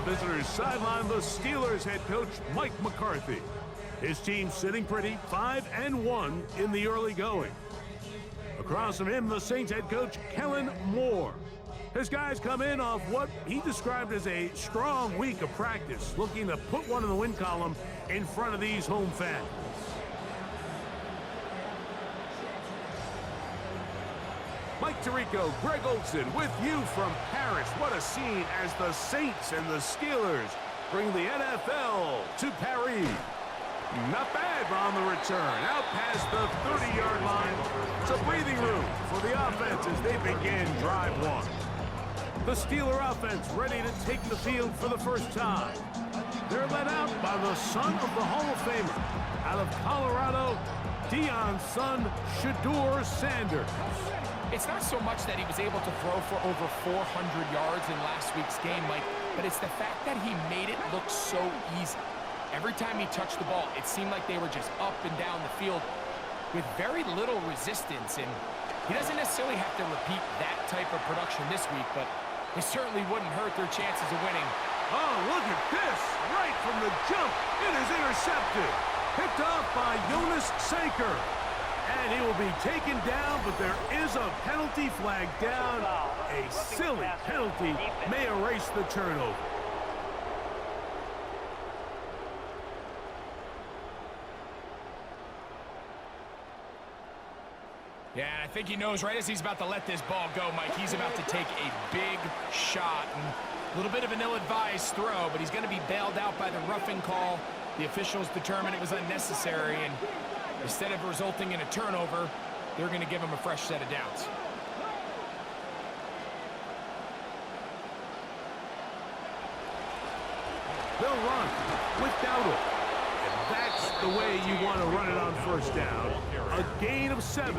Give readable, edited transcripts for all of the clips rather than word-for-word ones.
visitors' sideline, the Steelers head coach Mike McCarthy. His team sitting pretty, 5-1 in the early going. Across from him, the Saints head coach Kellen Moore. His guys come in off what he described as a strong week of practice, looking to put one in the win column in front of these home fans. Mike Tirico, Greg Olson with you from Paris. What a scene as the Saints and the Steelers bring the NFL to Paris. Not bad on the return. Out past the 30-yard line. It's a breathing room for the offense as they begin drive one. The Steeler offense ready to take the field for the first time. They're led out by the son of the Hall of Famer. Out of Colorado, Deion's son, Shedeur Sanders. It's not so much that he was able to throw for over 400 yards in last week's game, Mike, but it's the fact that he made it look so easy. Every time he touched the ball, it seemed like they were just up and down the field with very little resistance, and he doesn't necessarily have to repeat that type of production this week, but it certainly wouldn't hurt their chances of winning. Oh, look at this! Right from the jump, it is intercepted. Picked off by Jonas Sanker. And he will be taken down, but there is a penalty flag down. A silly penalty may erase the turnover. Yeah, I think he knows right as he's about to let this ball go, Mike. He's about to take a big shot. And a little bit of an ill-advised throw, but he's going to be bailed out by the roughing call. The officials determined it was unnecessary, and instead of resulting in a turnover, they're going to give him a fresh set of downs. They'll run with Dowdle. And that's the way you want to run it on first down. A gain of 7.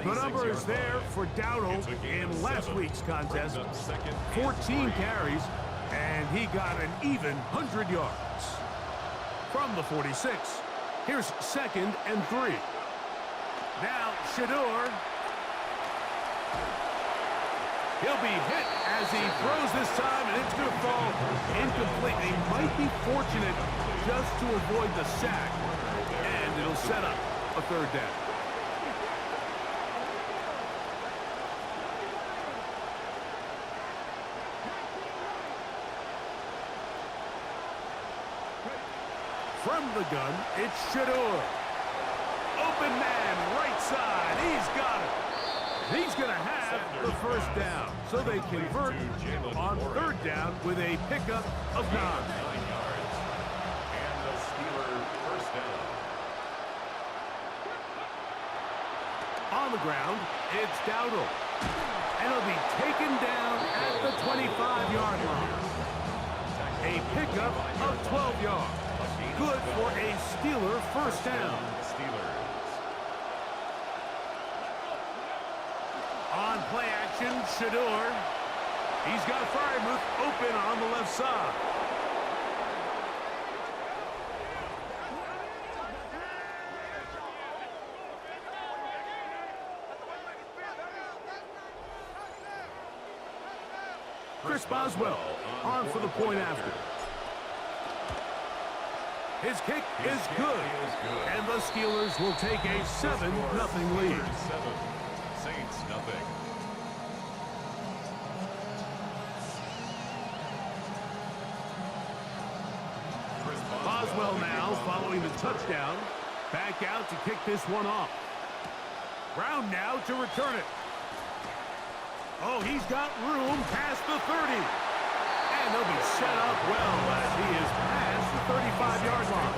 The number is there for Dowdle in last week's contest. 14 carries, and he got an even 100 yards. From the 46. Here's 2nd and 3. Now, Shedeur. He'll be hit as he throws this time, and it's going to fall incomplete. They might be fortunate just to avoid the sack, and it'll set up a 3rd down. From the gun, it's Shedeur. Open man, right side. He's got it. He's going to have the first down. So they convert on 3rd down with a pickup of 9. And the Steeler first down. On the ground, it's Dowdle. And he'll be taken down at the 25-yard line. A pickup of 12 yards. Good for a Steeler first down. On play action, Shedeur. He's got Freiermuth open on the left side. Chris Boswell on for the point after. His kick is good, and the Steelers will take a 7-0 lead. Saints nothing. Boswell now following the touchdown. Back out to kick this one off. Brown now to return it. Oh, he's got room past the 30. And they'll be set up well as he is past the 35-yard line.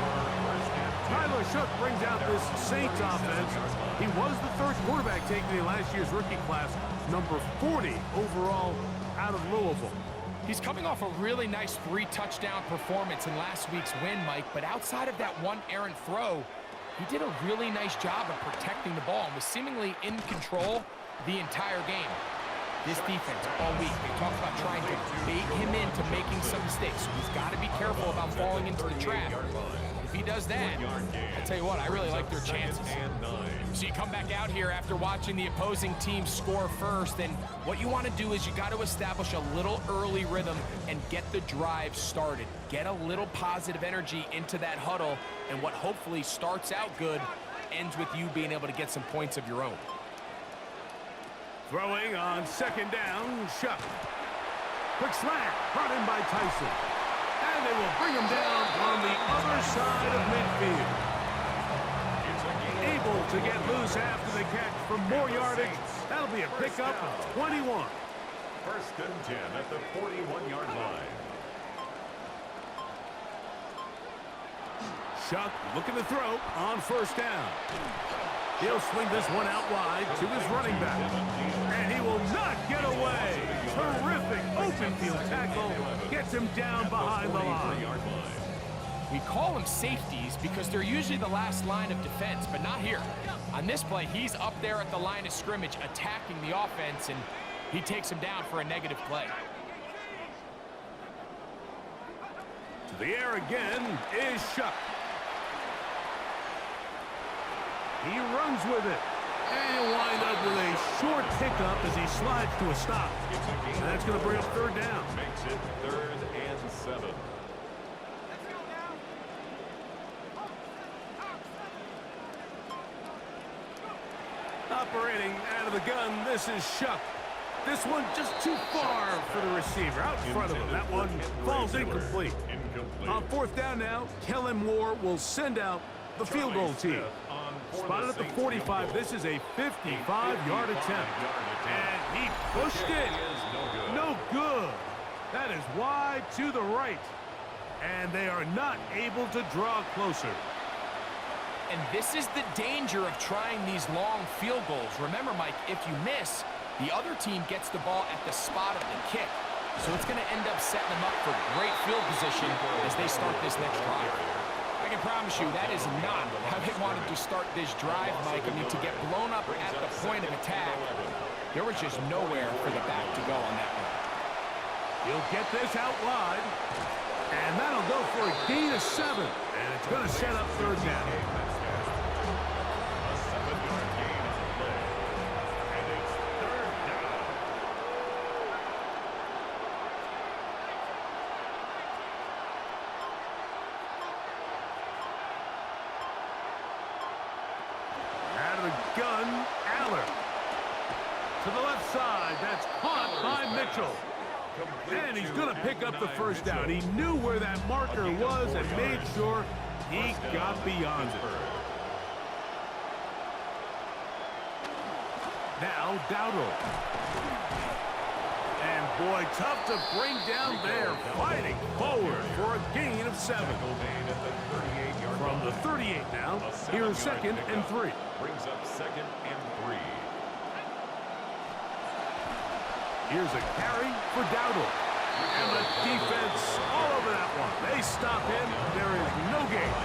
Tyler Shook brings out this Saints offense. He was the 3rd quarterback taken in last year's rookie class, number 40 overall out of Louisville. He's coming off a really nice 3-touchdown performance in last week's win, Mike, but outside of that one errant throw, he did a really nice job of protecting the ball and was seemingly in control the entire game. This defense all week, they talked about trying to bait him into to making some mistakes. So he's got to be careful about falling into the trap. If he does that, I tell you what, I really like their chances. So you come back out here after watching the opposing team score first, and what you want to do is you got to establish a little early rhythm and get the drive started. Get a little positive energy into that huddle, and what hopefully starts out good ends with you being able to get some points of your own. Throwing on second down, Shuck. Quick slant, brought in by Tyson. And they will bring him down on the other side of midfield. Able to get loose after the catch for more yardage. That'll be a pickup of 21. First and 10 at the 41-yard line. Shuck looking to throw on first down. He'll swing this one out wide to his running back. And he will not get away. Terrific open field tackle. Gets him down behind the line. We call them safeties because they're usually the last line of defense, but not here. On this play, he's up there at the line of scrimmage attacking the offense, and he takes him down for a negative play. To the air again is Shuck. He runs with it. And he'll wind up with a short pickup as he slides to a stop. And that's going to bring up third down. Makes it 3rd and 7. Operating out of the gun, this is Shuck. This one just too far for the receiver. Out in front of him. That one falls incomplete. On fourth down now, Kellen Moore will send out the field goal team. Spotted at the 45. This is a 55-yard attempt. And he pushed it. No good. That is wide to the right. And they are not able to draw closer. And this is the danger of trying these long field goals. Remember, Mike, if you miss, the other team gets the ball at the spot of the kick. So it's going to end up setting them up for great field position as they start this next drive. I can promise you that is not how they wanted to start this drive, Mike. I mean, to get blown up at the point of attack, there was just nowhere for the back to go on that one. He'll get this out wide, and that'll go for a gain of 7. And it's going to set up third down. A 7-yard gain on the play. And it's 3rd down. Out of the gun, Aller. To the left side, that's caught by Mitchell. And he's going to pick up the first down. He knew where that marker was and made sure he got beyond it. Now, Dowdle. And boy, tough to bring down there. Fighting forward for a gain of 7. From the 38 now, here's 2nd and 3. Brings up 2nd and 3. Here's a carry for Dowdle. And the defense all over that one. They stop him. There is no gain.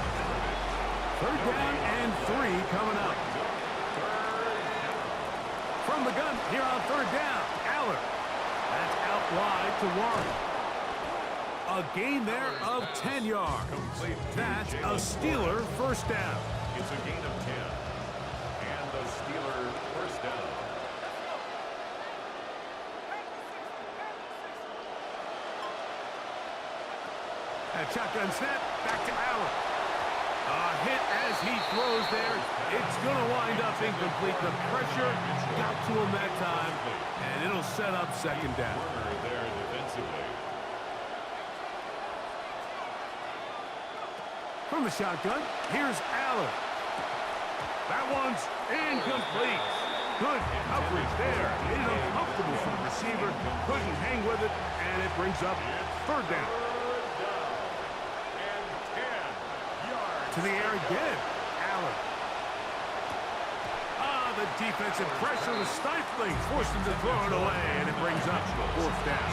Third down and 3 coming up. From the gun here on third down, Aller. That's out wide to Warren. A gain there of 10 yards. That's a Steeler first down. It's a gain of 10. And the Steeler first down. A shotgun snap, back to Allen. A hit as he throws there. It's going to wind up incomplete. The pressure got to him that time, and it'll set up second down. There defensively. From the shotgun, here's Allen. That one's incomplete. Good coverage there. Made it uncomfortable for the receiver. Couldn't hang with it, and it brings up third down. To the air again, Allen. The defensive pressure was stifling, forced him to throw it away, and it brings up fourth down.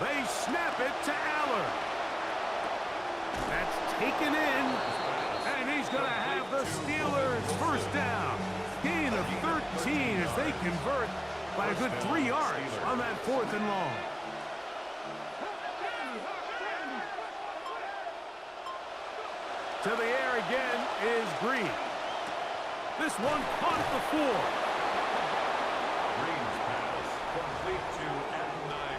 They snap it to Aller. taken in, and he's going to have the Steelers first down. Gain of 13 as they convert by a good 3 yards on that 4th and long. To the air again is Green. This one caught at the 4.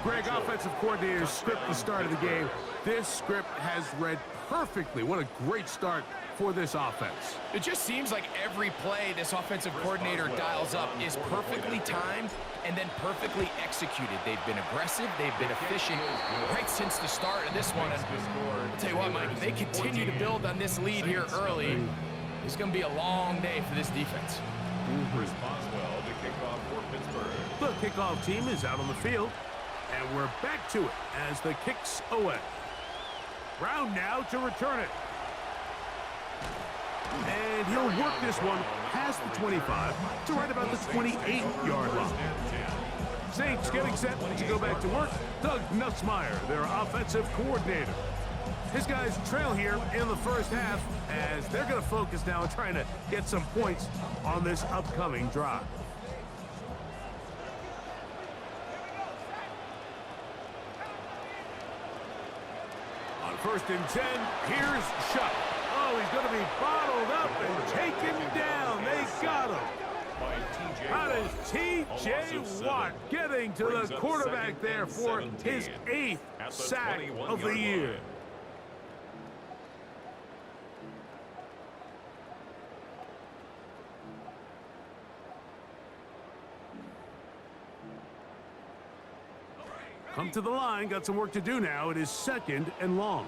Greg, offensive coordinators script the start of the game. This script has read perfectly. What a great start for this offense. It just seems like every play this offensive coordinator dials up is perfectly timed and then perfectly executed. They've been aggressive, they've been efficient right since the start of this one. And I'll tell you what, Mike, if they continue to build on this lead here early, it's going to be a long day for this defense. Boswell to kick off for Pittsburgh. The kickoff team is out on the field, and we're back to it as the kick's away. Brown now to return it. And he'll work this one past the 25 to right about the 28-yard line. Saints getting set to go back to work. Doug Nussmeier, their offensive coordinator. His guys trail here in the first half as they're going to focus now on trying to get some points on this upcoming drive. On 1st and 10, here's Shuck. Oh, he's going to be bottled up and taken down. They got him. How does T.J. Watt getting to the quarterback there for his 8th sack of the year? Come to the line, got some work to do now. It is 2nd and long.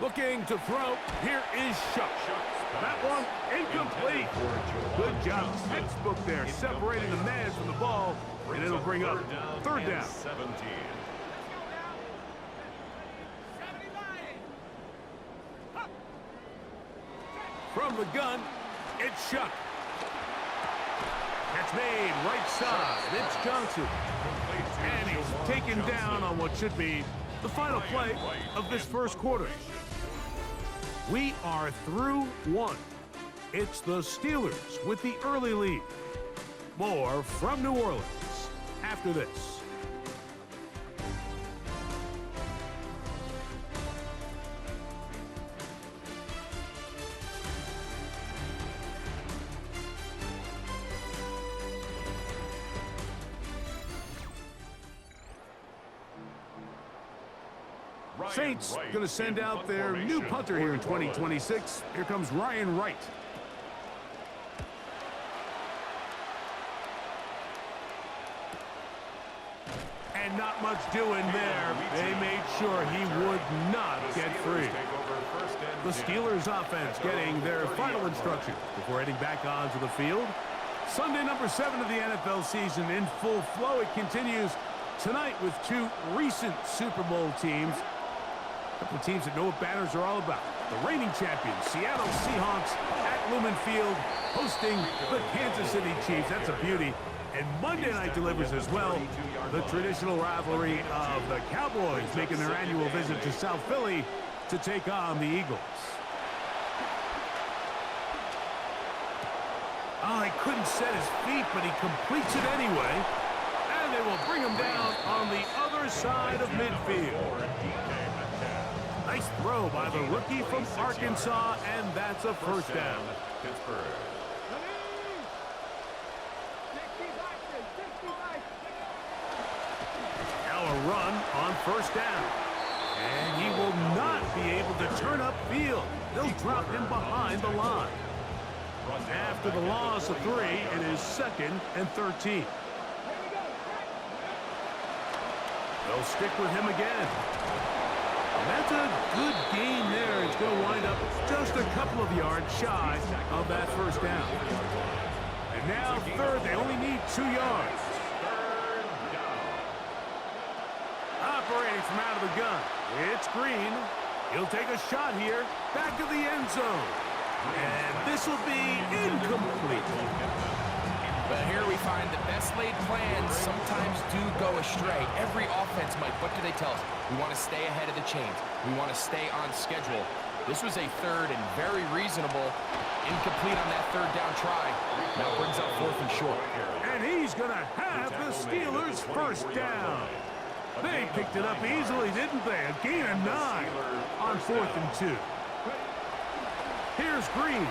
Looking to throw. Here is Shuck. That one incomplete. Good job. Textbook there, separating the man from the ball, and it'll bring up 3rd down. 17. From the gun, it's Shuck. That's made right side. It's Johnson. And he's taken down on what should be the final play of this first quarter. We are through 1. It's the Steelers with the early lead. More from New Orleans after this. Saints going to send out their new punter here in 2026. Here comes Ryan Wright. And not much doing there. They made sure he would not get free. The Steelers offense getting their final instructions before heading back onto the field. Sunday number 7 of the NFL season in full flow. It continues tonight with 2 recent Super Bowl teams. A couple of teams that know what banners are all about. The reigning champions, Seattle Seahawks at Lumen Field, hosting the Kansas City Chiefs. That's a beauty. And Monday night delivers as well the traditional rivalry of the Cowboys making their annual visit to South Philly to take on the Eagles. Oh, he couldn't set his feet, but he completes it anyway. And they will bring him down on the other side of midfield. Nice throw by the rookie from Arkansas, and that's a first down. Now a run on first down. And he will not be able to turn upfield. They'll drop him behind the line. After the loss of 3, it is 2nd and 13. They'll stick with him again. And that's a good gain there. It's going to wind up just a couple of yards shy of that first down. And now 3rd, they only need 2 yards. Operating from out of the gun, it's Green. He'll take a shot here, back of the end zone. And this will be incomplete. But here we find the best laid plans sometimes do go astray. Every offense, Mike, what do they tell us? We want to stay ahead of the chains. We want to stay on schedule. This was a third and very reasonable. Incomplete on that third down try. Now brings up 4th and short. And he's going to have the Steelers first down. They picked it up easily, didn't they? A gain of 9 on 4th and 2. Here's Green.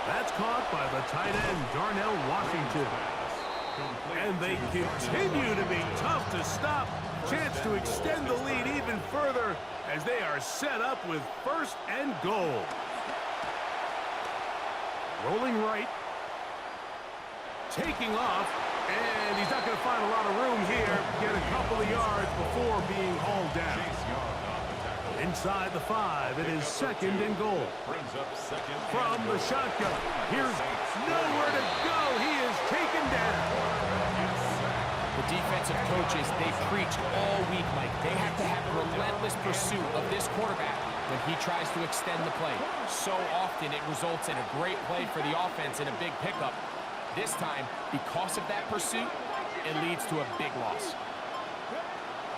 That's caught by the tight end, Darnell Washington. And they continue to be tough to stop. Chance to extend the lead even further as they are set up with 1st and goal. Rolling right. Taking off. And he's not going to find a lot of room here. Get a couple of yards before being hauled down. Inside the 5, it is 2nd and goal. From the shotgun, here's nowhere to go. He is taken down. The defensive coaches, they preached all week, Mike. They have to have relentless pursuit of this quarterback when he tries to extend the play. So often it results in a great play for the offense and a big pickup. This time, because of that pursuit, it leads to a big loss.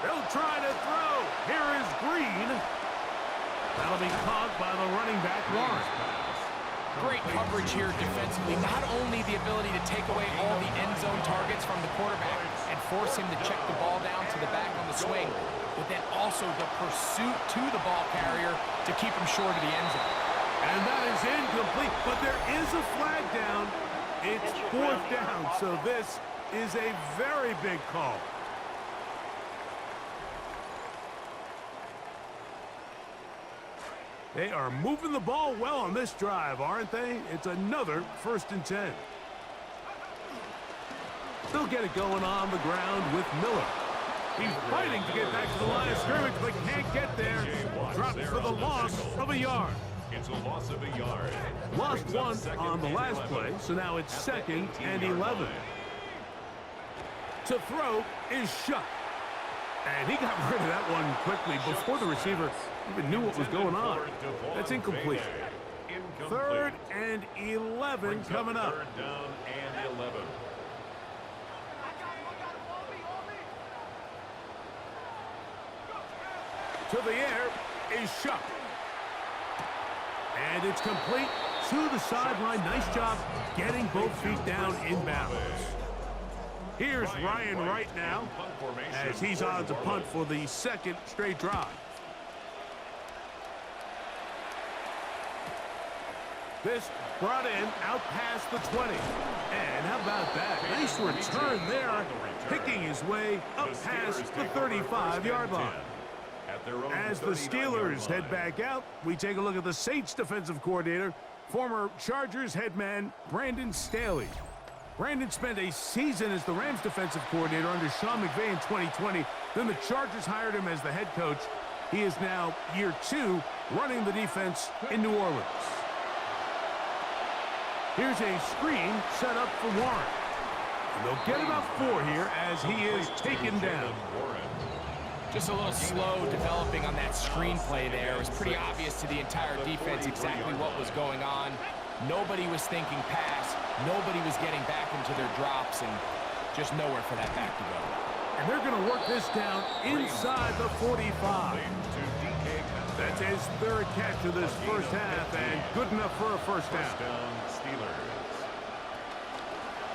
They'll try to throw. Here is Green. That'll be caught by the running back, Warren. Great coverage here defensively. Not only the ability to take away all the end zone targets from the quarterback and force him to check the ball down to the back on the swing, but then also the pursuit to the ball carrier to keep him short of the end zone. And that is incomplete, but there is a flag down. It's 4th down, so this is a very big call. They are moving the ball well on this drive, aren't they? It's another 1st and 10. They'll get it going on the ground with Miller. He's fighting to get back to the line of scrimmage, but can't get there. Drops for the loss of a yard. It's a loss of a yard. Lost 1 on the last play, so now it's 2nd and 11. To throw is Shuck. And he got rid of that one quickly before the receiver even knew what was going on. That's incomplete. 3rd and 11 coming up. 3rd down and 11. To the air is Shuck. And it's complete to the sideline. Nice job getting both feet down in bounds. Here's Ryan Wright now as he's on to punt for the 2nd straight drive. This brought in out past the 20. And how about that? Nice return there, picking his way up past the 35-yard line. As the Steelers head back out, we take a look at the Saints defensive coordinator, former Chargers head man Brandon Staley. Brandon spent a season as the Rams defensive coordinator under Sean McVay in 2020. Then the Chargers hired him as the head coach. He is now year 2 running the defense in New Orleans. Here's a screen set up for Warren. And they'll get about 4 here as he is taken down. Just a little slow developing on that screenplay there. It was pretty obvious to the entire defense exactly what was going on. Nobody was thinking pass. Nobody was getting back into their drops, and just nowhere for that back to go. And they're going to work this down inside the 45. That's his 3rd catch of this first half, and good enough for a first down.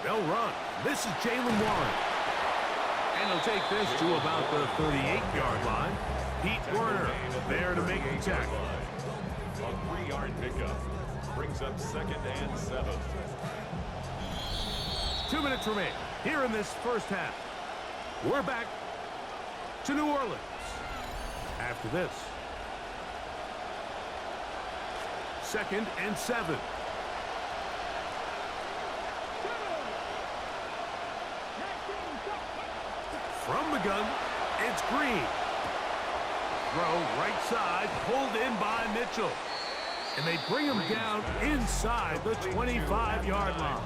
They'll run. This is Jaylen Warren. And he'll take this to about the 38-yard line. Pete Werner there to make the tackle. A 3-yard pickup brings up 2nd and 7. 2 minutes remain here in this first half. We're back to New Orleans after this. 2nd and 7. From the gun, it's Green. Throw right side, pulled in by Mitchell. And they bring him down inside the 25-yard line.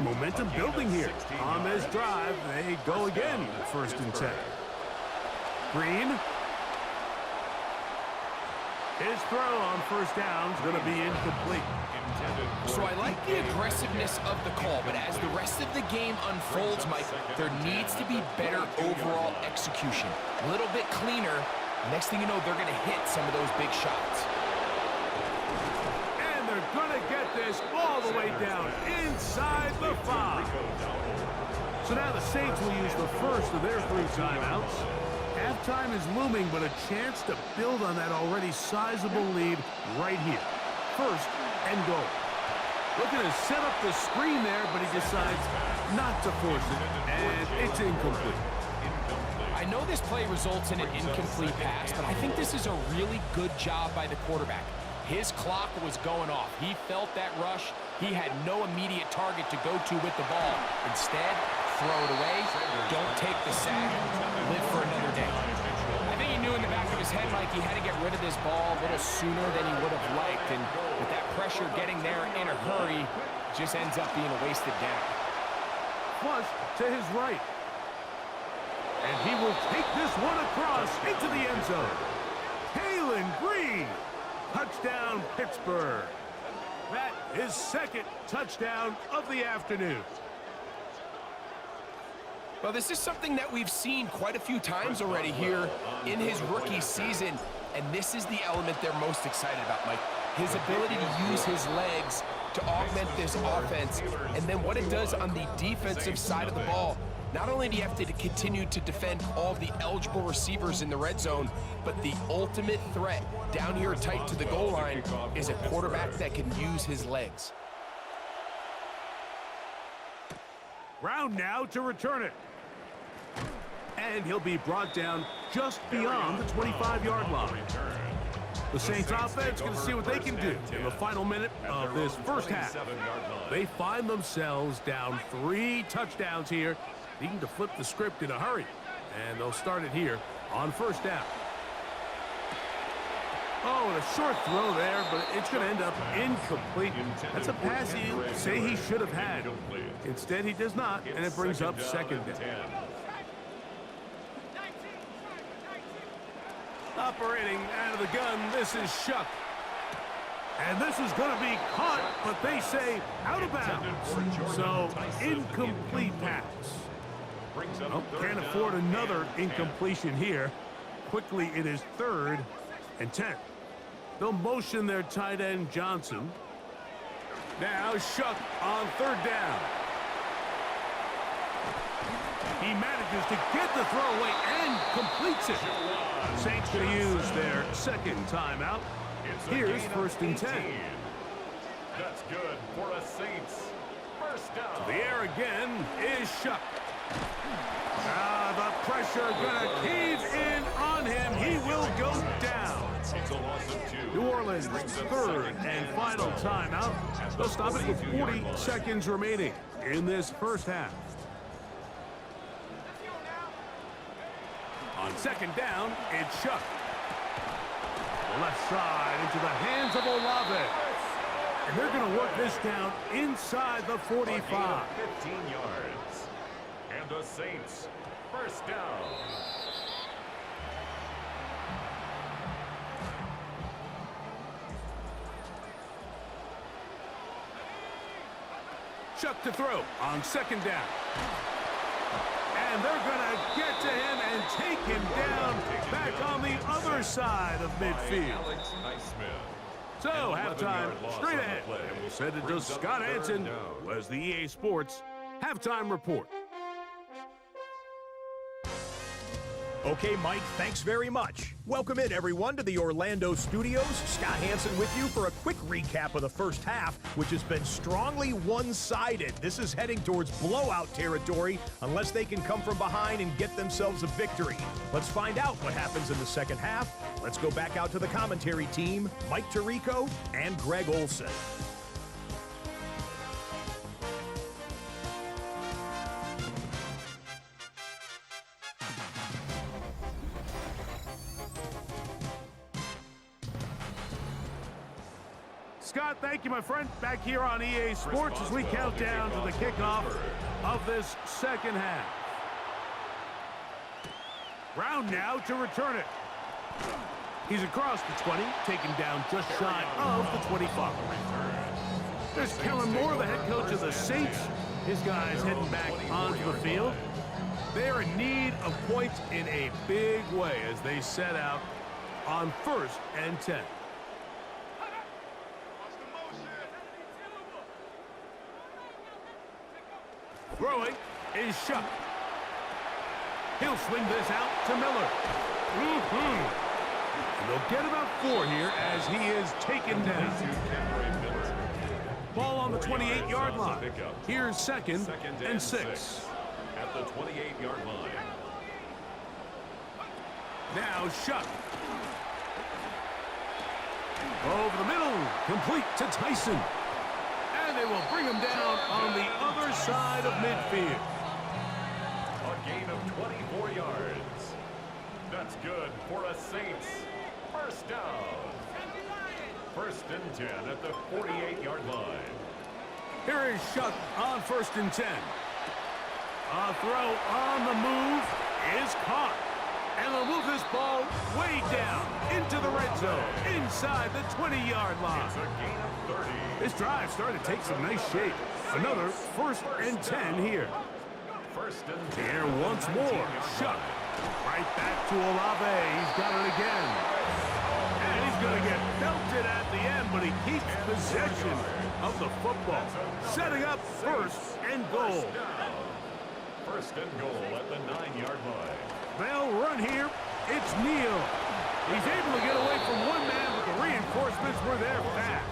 Momentum building here on this drive. They go again, 1st and 10. Green. His throw on first down is going to be incomplete. So I like the aggressiveness of the call, but as the rest of the game unfolds, Mike, there needs to be better overall execution. A little bit cleaner. Next thing you know, they're going to hit some of those big shots. And they're going to get this all the way down inside the 5. So now the Saints will use the first of their 3 timeouts. Halftime is looming, but a chance to build on that already sizable lead right here. First and goal. Looking to set up the screen there, but he decides not to force it, and it's incomplete. I know this play results in an incomplete pass, but I think this is a really good job by the quarterback. His clock was going off. He felt that rush. He had no immediate target to go to with the ball. Instead, throw it away. Don't take the sack. Live for another day. I think he knew in the back of his head, Mike, he had to get rid of this ball a little sooner than he would have liked. And with that pressure getting there in a hurry, it just ends up being a wasted down. Flush to his right. And he will take this one across into the end zone. Taylen Green. Touchdown, Pittsburgh. That is second touchdown of the afternoon. Well, this is something that we've seen quite a few times already here in his rookie season, and this is the element they're most excited about, Mike. His ability to use his legs to augment this offense, and then what it does on the defensive side of the ball. Not only do you have to continue to defend all the eligible receivers in the red zone, but the ultimate threat down here tight to the goal line is a quarterback that can use his legs. Brown now to return it. And he'll be brought down just beyond the 25-yard line. The Saints offense going to see what they can do in the final minute of this first half. They find themselves down 3 touchdowns here, needing to flip the script in a hurry. And they'll start it here on first down. Oh, and a short throw there, but it's going to end up incomplete. That's a pass you say he should have had. Instead, he does not, and it brings up second down. Operating out of the gun, this is Shuck. And this is going to be caught, but they say out of bounds. So, incomplete pass. Oh, can't afford another incompletion here. Quickly, it is 3rd and 10. They'll motion their tight end, Johnson. Now, Shuck on 3rd down. He manages to get the throw away and completes it. Saints going to use their second timeout. Here's 1st and 10. That's good for a Saints. First down. The air again is Shuck. The pressure going to cave in on him. He will go down. New Orleans, 3rd and final timeout. They'll stop it with 40 seconds remaining in this first half. On 2nd down, it's Shuck. Left side into the hands of Olave. And they're going to work this down inside the 45. 15 yards. And the Saints, first down. Shuck to throw on 2nd down. And they're going to get to him and take him down back on the other side of midfield. So, halftime straight ahead. And we'll send it to Scott Hansen, who has the EA Sports Halftime Report. Okay, Mike, thanks very much. Welcome in, everyone, to the Orlando studios. Scott Hansen with you for a quick recap of the first half, which has been strongly one-sided. This is heading towards blowout territory unless they can come from behind and get themselves a victory. Let's find out what happens in the second half. Let's go back out to the commentary team, Mike Tirico and Greg Olson. Scott, thank you, my friend. Back here on EA Sports as we count down to the kickoff of this second half. Brown now to return it. He's across the 20, taken down just shy of the 25. There's Kellen Moore, the head coach of the Saints. His guys heading back onto the field. They're in need of points in a big way as they set out on 1st and 10. Throwing is Shuck. He'll swing this out to Miller. And they'll get about 4 here as he is taken down. Ball on the 28-yard line. Here's second and 6. At the 28-yard line. Now Shuck. Over the middle, complete to Tyson. And they will bring him down on the other side of midfield. A gain of 24 yards. That's good for a Saints. First down. 1st and 10 at the 48-yard line. Here is Shuck on 1st and 10. A throw on the move is caught. And they'll move this ball way down into the red zone, inside the 20-yard line. It's a gain of 30. This drive started to take some nice shape. Another 1st and 10 here. 1st and 10. Here once more, Shuck. Right back to Olave. He's got it again. And he's going to get belted at the end, but he keeps possession of the football. Setting up 1st and goal. 1st and goal at the 9-yard line. They'll run here. It's Neal. He's able to get away from one man, but the reinforcements were there fast.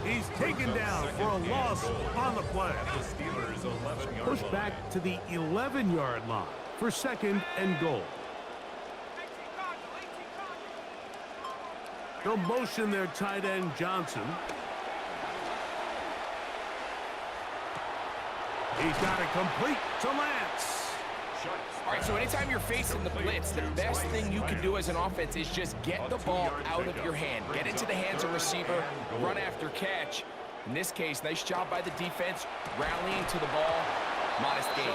He's taken down for a loss on the play. The Steelers' 11-yard Push line. back to the 11-yard line for 2nd and goal. They'll motion their tight end Johnson. He's got it complete to Lance. All right, so anytime you're facing the blitz, the best thing you can do as an offense is just get the ball out of your hand. Get into the hands of receiver, run after catch. In this case, nice job by the defense, rallying to the ball. Modest gain.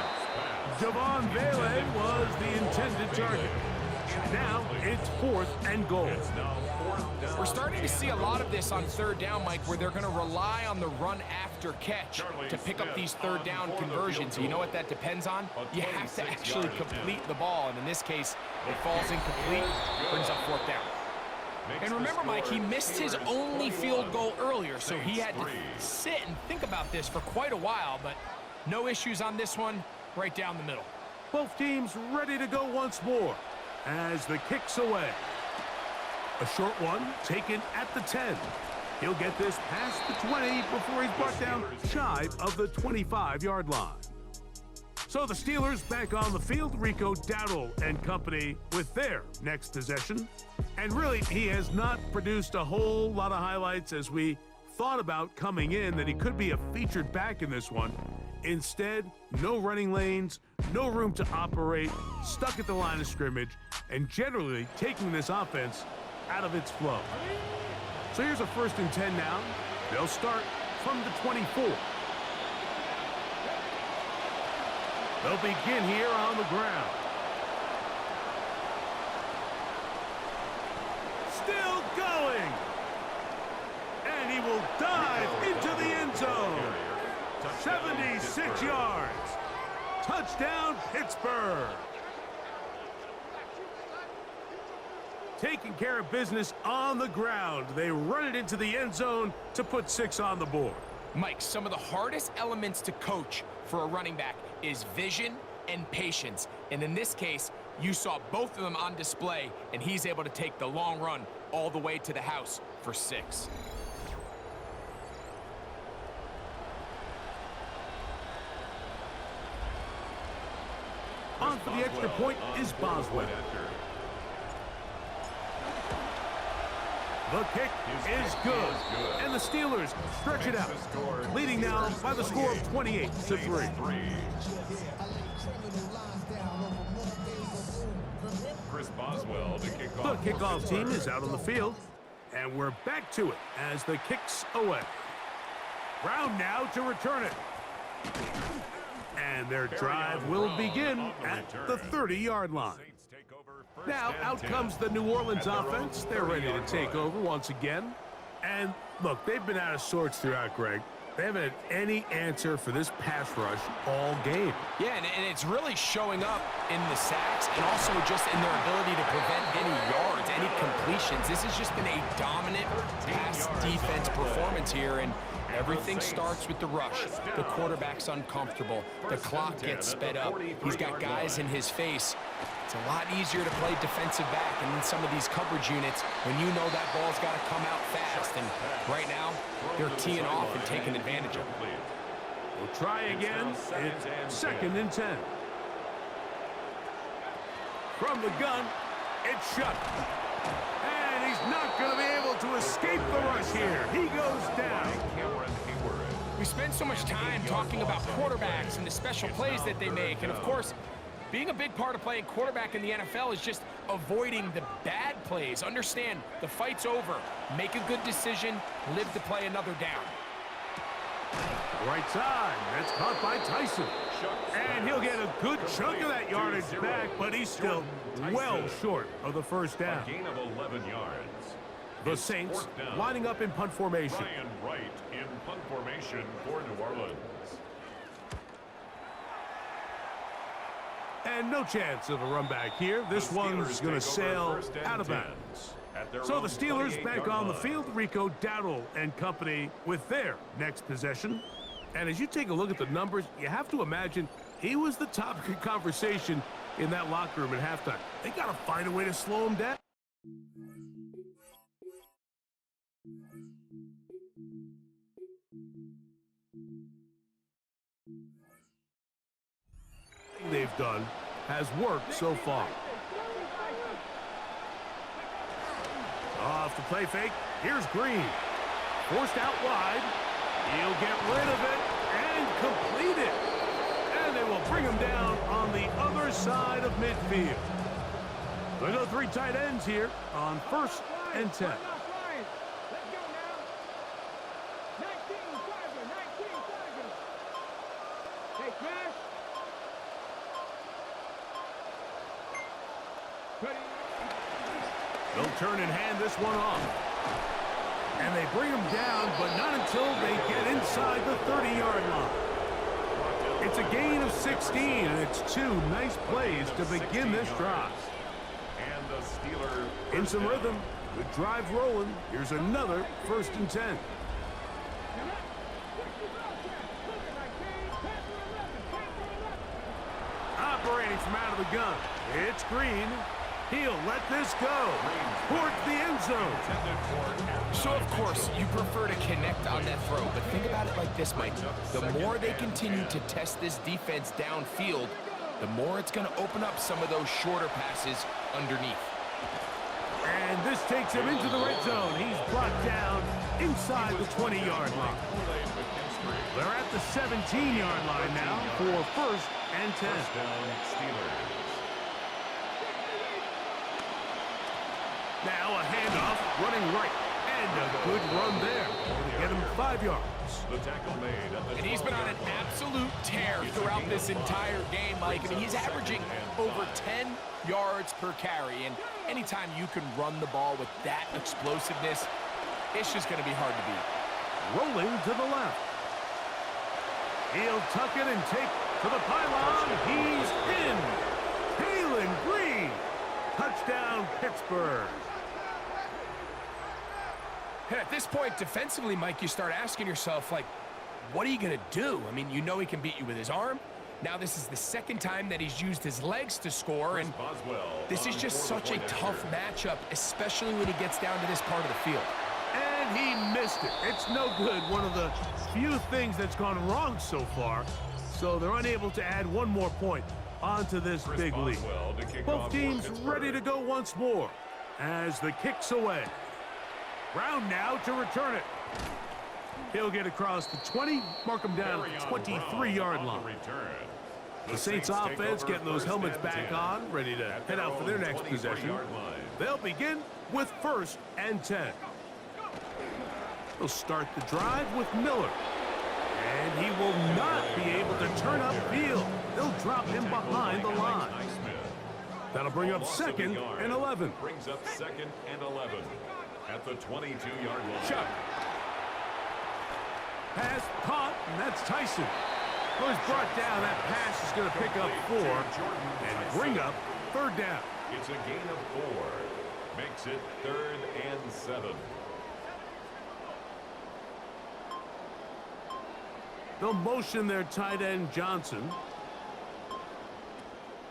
Javon Vele was the intended target. Now it's 4th and goal. We're starting to see a lot of this on 3rd down, Mike, where they're going to rely on the run after catch to pick up these 3rd down conversions. You know what that depends on? You have to actually complete the ball, and in this case, it falls incomplete, brings up 4th down. And remember, Mike, he missed his only field goal earlier, so he had to sit and think about this for quite a while, but no issues on this one, right down the middle. Both teams ready to go once more as the kick's away. A short one taken at the 10. He'll get this past the 20 before he's brought down shy of the 25-yard line. So the Steelers back on the field, Rico Dowdle and company with their next possession. And really, he has not produced a whole lot of highlights as we thought about coming in that he could be a featured back in this one. Instead, no running lanes, no room to operate, stuck at the line of scrimmage, and generally taking this offense out of its flow. So here's a 1st and 10 now. They'll start from the 24. They'll begin here on the ground. Still going. And he will dive into the end zone. 76 yards. Touchdown, Pittsburgh. Taking care of business on the ground. They run it into the end zone to put 6 on the board. Mike, some of the hardest elements to coach for a running back is vision and patience. And in this case, you saw both of them on display, and he's able to take the long run all the way to the house for 6. On for the extra point is Boswell. The kick is good, and the Steelers stretch it out, leading now by the score of 28-3. Chris Boswell, the kickoff. The kickoff team is out on the field, and we're back to it as the kick's away. Brown now to return it. And their drive will begin at the 30-yard line. Saints take over Now, out comes the New Orleans offense. They're ready to take over once again. And, look, they've been out of sorts throughout, Greg. They haven't had any answer for this pass rush all game. Yeah, and it's really showing up in the sacks and also just in their ability to prevent any yards, any completions. This has just been a dominant pass defense performance here, and everything starts with the rush. The quarterback's uncomfortable. The clock gets sped up. He's got guys in his face. It's a lot easier to play defensive back and in some of these coverage units when you know that ball's got to come out fast. And right now, they're teeing off and taking advantage of it. We'll try again. It's 2nd and 10. From the gun, it's shut. And he's not going to be able to escape the rush here. He goes down. We spend so much time talking about quarterbacks and the special plays that they make. And, of course, being a big part of playing quarterback in the NFL is just avoiding the bad plays. Understand, the fight's over. Make a good decision, live to play another down. Right side, that's caught by Tyson. And he'll get a good chunk of that yardage back, but he's still well short of the first down. Gain of 11 yards. The Saints lining up in punt formation. Ryan Wright in punt formation for New Orleans. And no chance of a run back here. This one's going to sail out of bounds. So the Steelers back on the field. Rico Dowdle and company with their next possession. And as you take a look at the numbers, you have to imagine he was the topic of conversation in that locker room at halftime. They got to find a way to slow him down. They've done has worked so far. Off the play fake. Here's Green. Forced out wide. He'll get rid of it and complete it. And they will bring him down on the other side of midfield. They go 3 tight ends here on 1st and 10. They'll turn and hand this one off. And they bring him down, but not until they get inside the 30-yard line. It's a gain of 16, and it's 2 nice plays to begin this drive. And the Steelers in some rhythm, good drive rolling. Here's another 1st and 10. Operating from out of the gun, it's Green. He'll let this go towards the end zone. So, of course, you prefer to connect on that throw, but think about it like this, Mike. The more they continue to test this defense downfield, the more it's going to open up some of those shorter passes underneath. And this takes him into the red zone. He's brought down inside the 20-yard line. They're at the 17-yard line now for 1st and 10. Now a handoff, running right, and a good run there to get him 5 yards. The tackle made at the and he's been on an absolute tear throughout this entire game, Mike. I mean, he's averaging over 10 yards per carry, and anytime you can run the ball with that explosiveness, it's just going to be hard to beat. Rolling to the left. He'll tuck it and take to the pylon. He's in. Taylen Green. Touchdown, Pittsburgh. At this point, defensively, Mike, you start asking yourself, like, what are you going to do? I mean, you know he can beat you with his arm. Now this is the 2nd time that he's used his legs to score, and this is just such a tough matchup, especially when he gets down to this part of the field. And he missed it. It's no good. One of the few things that's gone wrong so far. So they're unable to add one more point onto this big lead. Both teams ready to go once more as the kick's away. Brown now to return it. He'll get across the 20, mark him down at the 23-yard line. The Saints offense getting those helmets back on, ready to head out for their next possession. They'll begin with 1st and 10. They'll start the drive with Miller. And he will not be able to turn upfield. They'll drop him behind the line. That'll bring up Loss of a 2nd yard. and 11. Brings up 2nd and 11 at the 22-yard line. Chuck. Pass caught, and that's Tyson. Who is brought down. That pass is going to pick up 4 and bring up 3rd down. It's a gain of 4. Makes it 3rd and 7. They'll motion their tight end Johnson.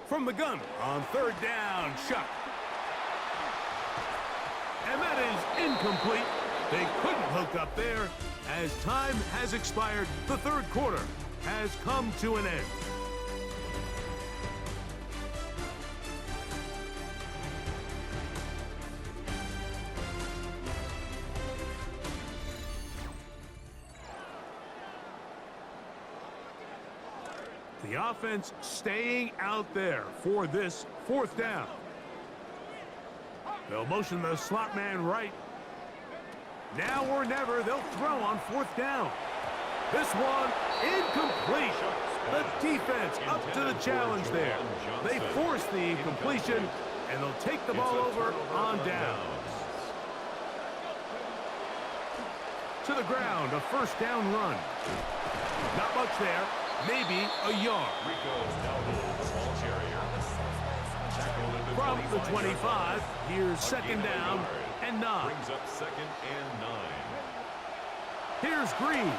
From the gun on 3rd down, Chuck. And that is incomplete. They couldn't hook up there as time has expired. The 3rd quarter has come to an end. The offense staying out there for this 4th down. They'll motion the slot man right. Now or never, they'll throw on 4th down. This one incomplete. The defense up to the challenge there. They force the incompletion, and they'll take the ball over on down. To the ground, a 1st down run. Not much there. Maybe a yard. From the 25, here's 2nd down and 9. Brings up 2nd and 9. Here's Green.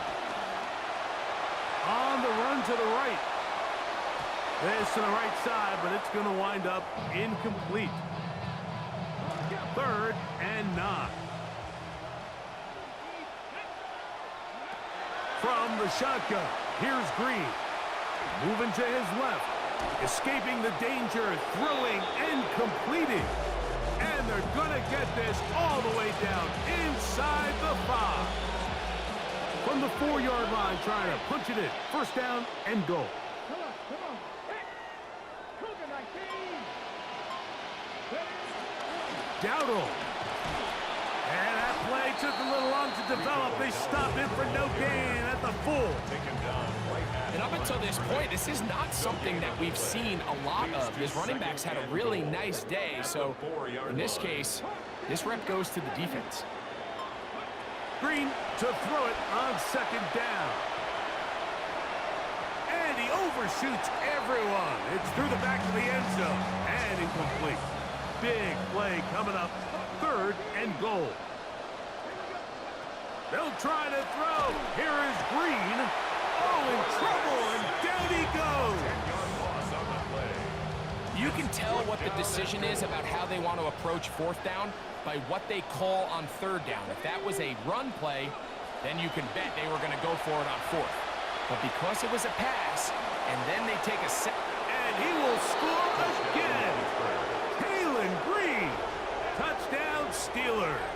On the run to the right. This to the right side, but it's going to wind up incomplete. 3rd and 9. From the shotgun, here's Green. Moving to his left. Escaping the danger, throwing and completing. And they're going to get this all the way down inside the 5. From the 4-yard line, trying to punch it in. 1st down and goal. Dowdle. And that play took a little long to develop. They stopped him for no gain at the full. And up until this point, this is not something that we've seen a lot of. His running backs had a really nice day, so in this case, this rep goes to the defense. Green to throw it on 2nd down. And he overshoots everyone. It's through the back of the end zone and incomplete. Big play coming up. 3rd and goal. They'll try to throw. Here is Green. Oh, in trouble, and down he goes. You can tell what the decision is about how they want to approach 4th down by what they call on 3rd down. If that was a run play, then you can bet they were going to go for it on 4th. But because it was a pass, and then they take a set. And he will score again. Taylen Green. Touchdown, Steelers.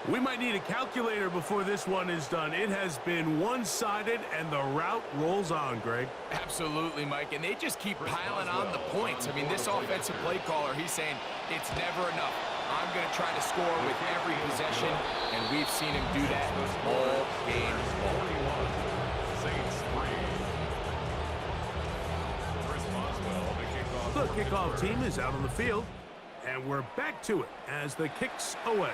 We might need a calculator before this one is done. It has been one-sided, and the route rolls on, Greg. Absolutely, Mike, and they just keep piling on the points. I mean, this offensive play caller, he's saying it's never enough. I'm going to try to score with every possession, and we've seen him do that all game long. The kickoff team is out on the field, and we're back to it as the kick's away.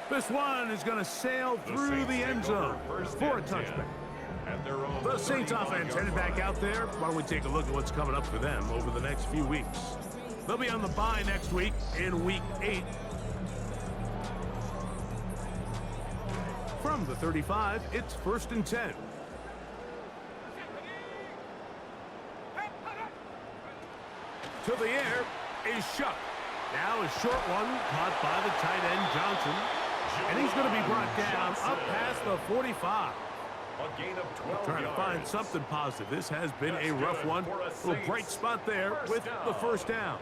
This one is going to sail through the end zone for a touchback. The Saints offense headed back out there. Why don't we take a look at what's coming up for them over the next few weeks. They'll be on the bye next week in Week 8. From the 35, it's 1st and 10. To the air is Shuck. Now a short one caught by the tight end Johnson. And he's going to be brought down up past the 45. A gain of 12 Trying to find something positive. This has been a rough one. A little bright spot there with the 1st down.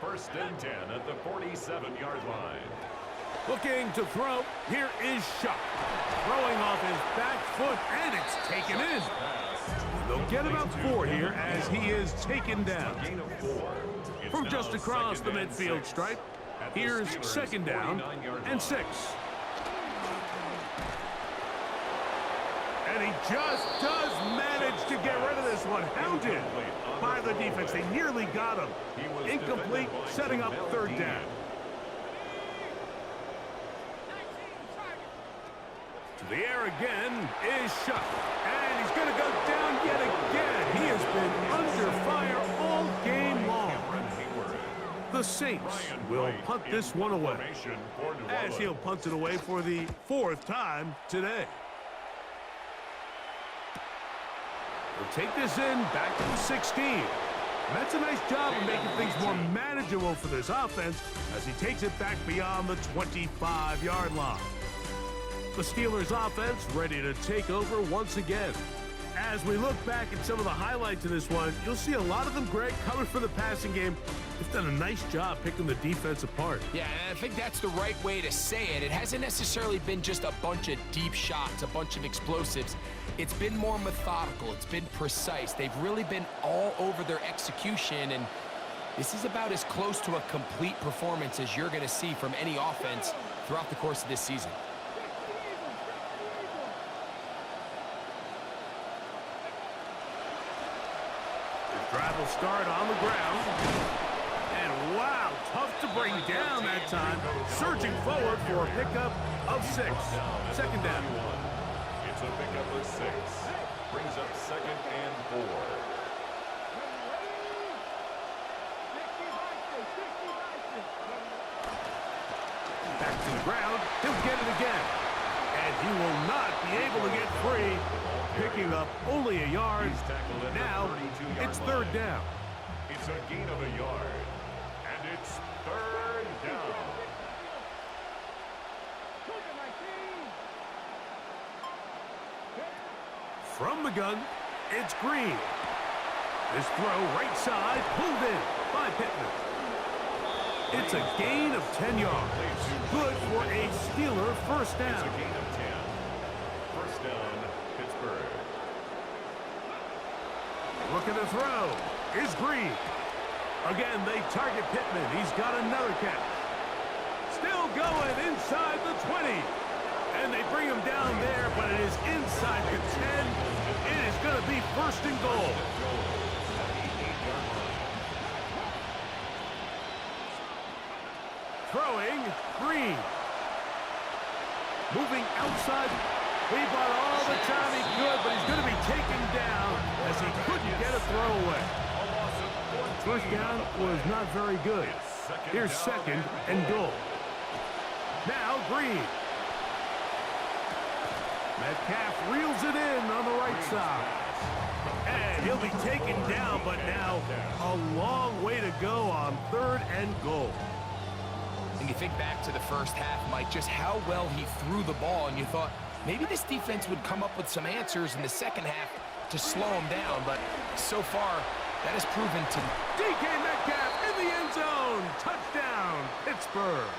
1st and 10 at the 47-yard line. Looking to throw. Here is Shuck. Throwing off his back foot, and it's taken in. They'll get about 4 here as he is taken down. Gain of 4. From just across the midfield stripe, here's 2nd down and 6. And he just does manage to get rid of this one. Hounded. by the defense. They nearly got him. Incomplete, setting up third down. To the air again is Shuck. And he's going to go down yet again. He has been under fire all game long. The Saints will punt this one away, as he'll punt it away for the 4th time today. He'll take this in back to the 16. And that's a nice job of making things more manageable for this offense as he takes it back beyond the 25-yard line. The Steelers offense ready to take over once again. As we look back at some of the highlights in this one, you'll see a lot of them, Greg, coming for the passing game. They've done a nice job picking the defense apart. Yeah, and I think that's the right way to say it. It hasn't necessarily been just a bunch of deep shots, a bunch of explosives. It's been more methodical. It's been precise. They've really been all over their execution, and this is about as close to a complete performance as you're going to see from any offense throughout the course of this season. Drive will start on the ground. And wow, tough to bring down that time. Surging forward for a pickup of 6. Second down. It's a pickup of 6. Brings up 2nd and 4. Back to the ground. He'll get it again. And he will not be able to get free. Picking up only a yard. Now it's 3rd down. It's a gain of a yard. And it's 3rd down. From the gun, it's Green. This throw right side, pulled in by Pittman. It's a gain of 10 yards. Good for a Steeler first down. It's a gain of 10. First down, Pittsburgh. Looking to throw is Green. Again, they target Pittman. He's got another catch. Still going inside the 20. And they bring him down there, but it is inside the 10. It is going to be 1st and goal. Throwing, Green. Moving outside. He bought all the time he could, but he's going to be taken down as he couldn't get a throw away. First down was not very good. Here's 2nd and goal. Now Green. Metcalf reels it in on the right side. And he'll be taken down, but now a long way to go on 3rd and goal. And you think back to the first half, Mike, just how well he threw the ball, and you thought maybe this defense would come up with some answers in the second half to slow him down, but so far, that has proven to... DK Metcalf in the end zone. Touchdown, Pittsburgh.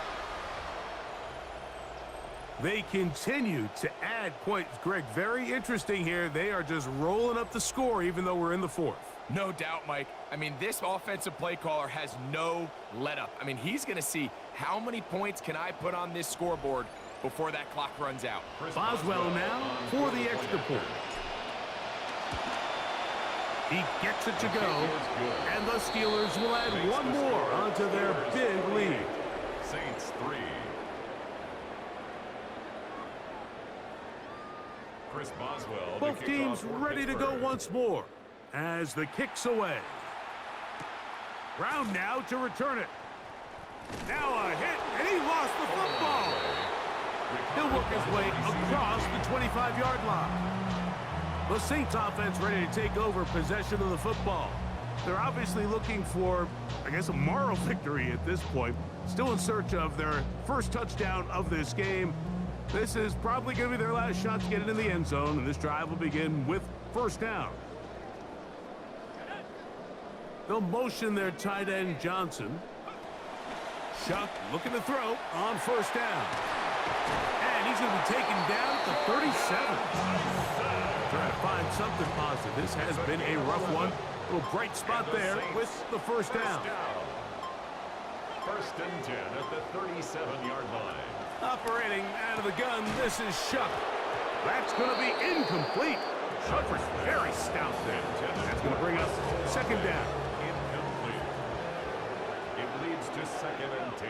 They continue to add points. Greg, very interesting here. They are just rolling up the score even though we're in the 4th. No doubt, Mike. I mean, this offensive play caller has no let-up. I mean, he's going to see how many points can I put on this scoreboard before that clock runs out. Boswell now for the extra point. He gets it to go, and the Steelers will add one more onto their big lead. Saints 3. Chris Boswell. Both teams ready to go once more as the kick's away. Brown now to return it. Now a hit, and he lost the football. He'll work his way across the 25-yard line. The Saints offense ready to take over possession of the football. They're obviously looking for, I guess, a moral victory at this point. Still in search of their first touchdown of this game. This is probably going to be their last shot to get it in the end zone, and this drive will begin with 1st down. They'll motion their tight end, Johnson. Shuck looking to throw on 1st down. And he's going to be taken down at the 37. Trying to find something positive. This has been a rough one. A little bright spot there with the 1st down. 1st and 10 at the 37-yard line. Operating out of the gun, this is Shuck. That's going to be incomplete. Shuck was very stout there. That's going to bring us second down. Incomplete. It leads to 2nd and 10.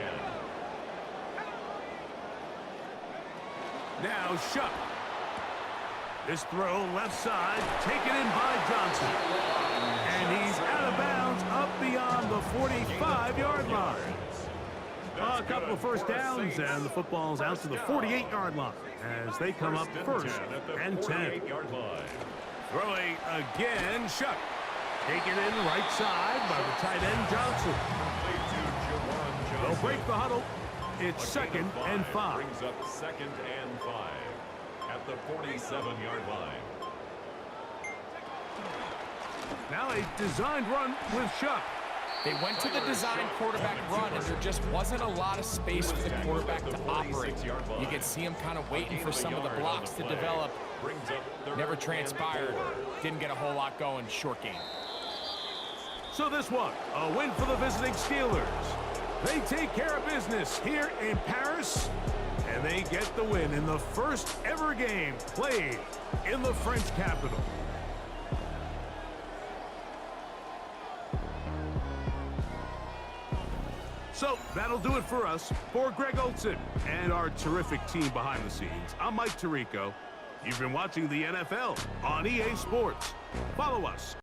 Now Shuck. This throw left side, taken in by Johnson. And he's out of bounds up beyond the 45-yard line. A couple of first downs, and the football's out to the 48-yard line as they come up first and 10. Throwing again, Shuck. Taken in right side by the tight end Johnson. They'll break the huddle. It's 2nd and 5. Brings up 2nd and 5 at the 47-yard line. Now a designed run with Shuck. They went to the design quarterback run, and there just wasn't a lot of space for the quarterback to operate. You can see him kind of waiting for some of the blocks to develop. Never transpired. Didn't get a whole lot going. Short game. So this one, a win for the visiting Steelers. They take care of business here in Paris, and they get the win in the first ever game played in the French capital. So that'll do it for us. For Greg Olson and our terrific team behind the scenes, I'm Mike Tirico. You've been watching the NFL on EA Sports. Follow us